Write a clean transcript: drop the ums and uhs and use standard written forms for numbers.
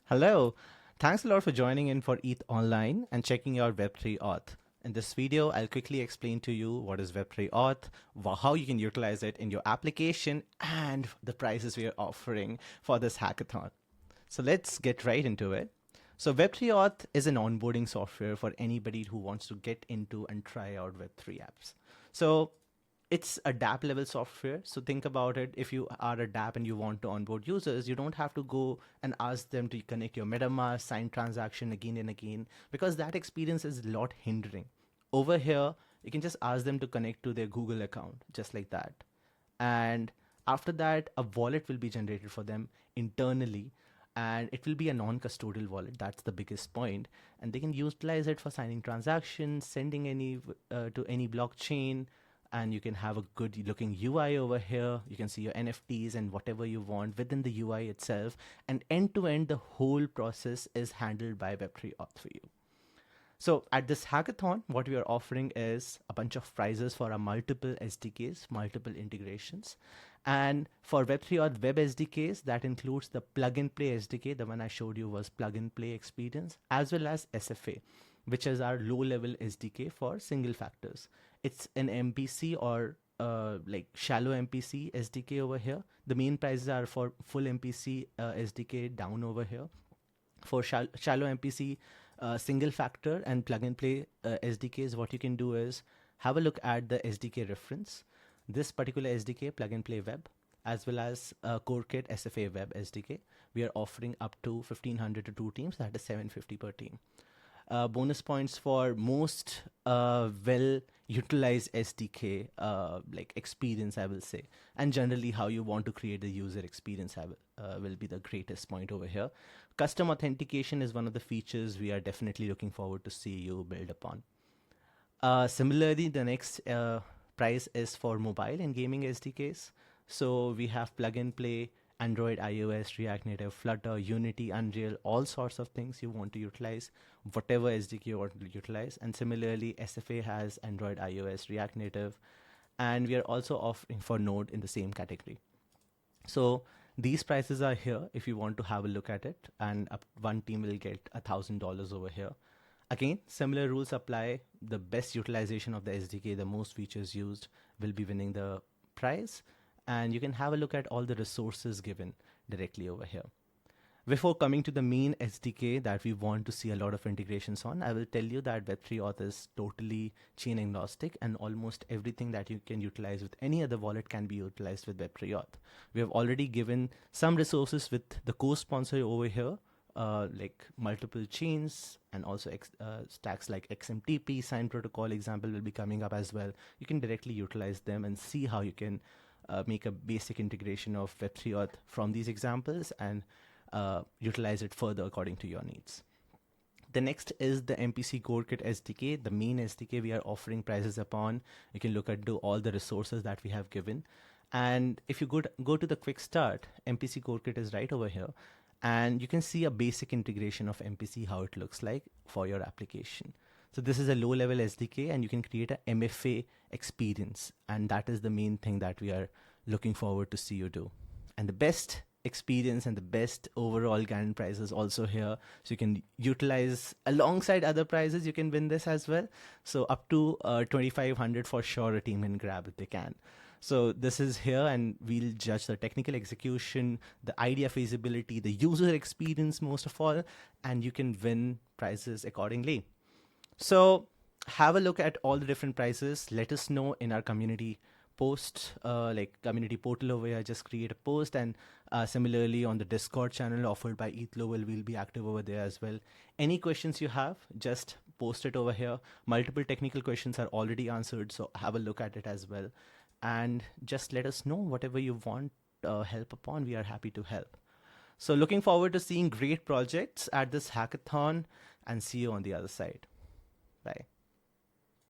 Hello. Thanks a lot for joining in for ETHOnline and checking out Web3 Auth. In this video, I'll quickly explain to you what is Web3 Auth, how you can utilize it in your application, and the prices we are offering for this hackathon. So let's get right into it. So Web3 Auth is an onboarding software for anybody who wants to get into and try out Web3 apps. So it's a dApp level software. So think about it. If you are a dApp and you want to onboard users, you don't have to go and ask them to connect your MetaMask, sign transaction again and again, because that experience is a lot hindering. Over here, you can just ask them to connect to their Google account, just like that. And after that, a wallet will be generated for them internally, and it will be a non-custodial wallet. That's the biggest point. And they can utilize it for signing transactions, sending any to any blockchain, and you can have a good looking UI over here. You can see your NFTs and whatever you want within the UI itself. And end to end, the whole process is handled by Web3 Auth for you. So at this hackathon, what we are offering is a bunch of prizes for our multiple SDKs, multiple integrations. And for Web3 Auth web SDKs, that includes the plug and play SDK. The one I showed you was plug and play experience, as well as SFA, which is our low level SDK for single factors. It's an MPC or like shallow MPC SDK over here. The main prices are for full MPC SDK down over here. For shallow MPC single factor and plug and play SDKs, what you can do is have a look at the SDK reference. This particular SDK, plug and play web, as well as CoreKit SFA web SDK, we are offering up to 1500 to 2 teams, that is 750 per team. Bonus points for most well utilized SDK like experience, I will say, and generally how you want to create the user experience will be the greatest point over here. Custom authentication is one of the features we are definitely looking forward to see you build upon. Similarly, the next price is for mobile and gaming SDKs. So we have plug and play, Android, iOS, React Native, Flutter, Unity, Unreal, all sorts of things you want to utilize, whatever SDK you want to utilize. And similarly, SFA has Android, iOS, React Native, and we are also offering for Node in the same category. So these prices are here if you want to have a look at it, and one team will get $1,000 over here. Again, similar rules apply. The best utilization of the SDK, the most features used, will be winning the prize. And you can have a look at all the resources given directly over here. Before coming to the main SDK that we want to see a lot of integrations on, I will tell you that Web3 Auth is totally chain agnostic, and almost everything that you can utilize with any other wallet can be utilized with Web3 Auth. We have already given some resources with the co-sponsor over here, like multiple chains, and also stacks like XMTP, Sign Protocol example will be coming up as well. You can directly utilize them and see how you can make a basic integration of Web3 Auth from these examples and utilize it further according to your needs. The next is the MPC CoreKit SDK, the main SDK we are offering prices upon. You can look at all the resources that we have given. And if you go to the quick start, MPC CoreKit is right over here. And you can see a basic integration of MPC, how it looks like for your application. So this is a low-level SDK, and you can create a MFA experience. And that is the main thing that we are looking forward to see you do. And the best experience and the best overall Gann prize is also here. So you can utilize alongside other prizes, you can win this as well. So up to 2,500 for sure a team can grab if they can. So this is here, and we'll judge the technical execution, the idea feasibility, the user experience most of all, and you can win prizes accordingly. So have a look at all the different prices. Let us know in our community post, like community portal over here. Just create a post, and similarly on the Discord channel offered by ETHLoval, we'll be active over there as well. Any questions you have, just post it over here. Multiple technical questions are already answered, so have a look at it as well. And just let us know whatever you want help upon. We are happy to help. So looking forward to seeing great projects at this hackathon, and see you on the other side. Bye.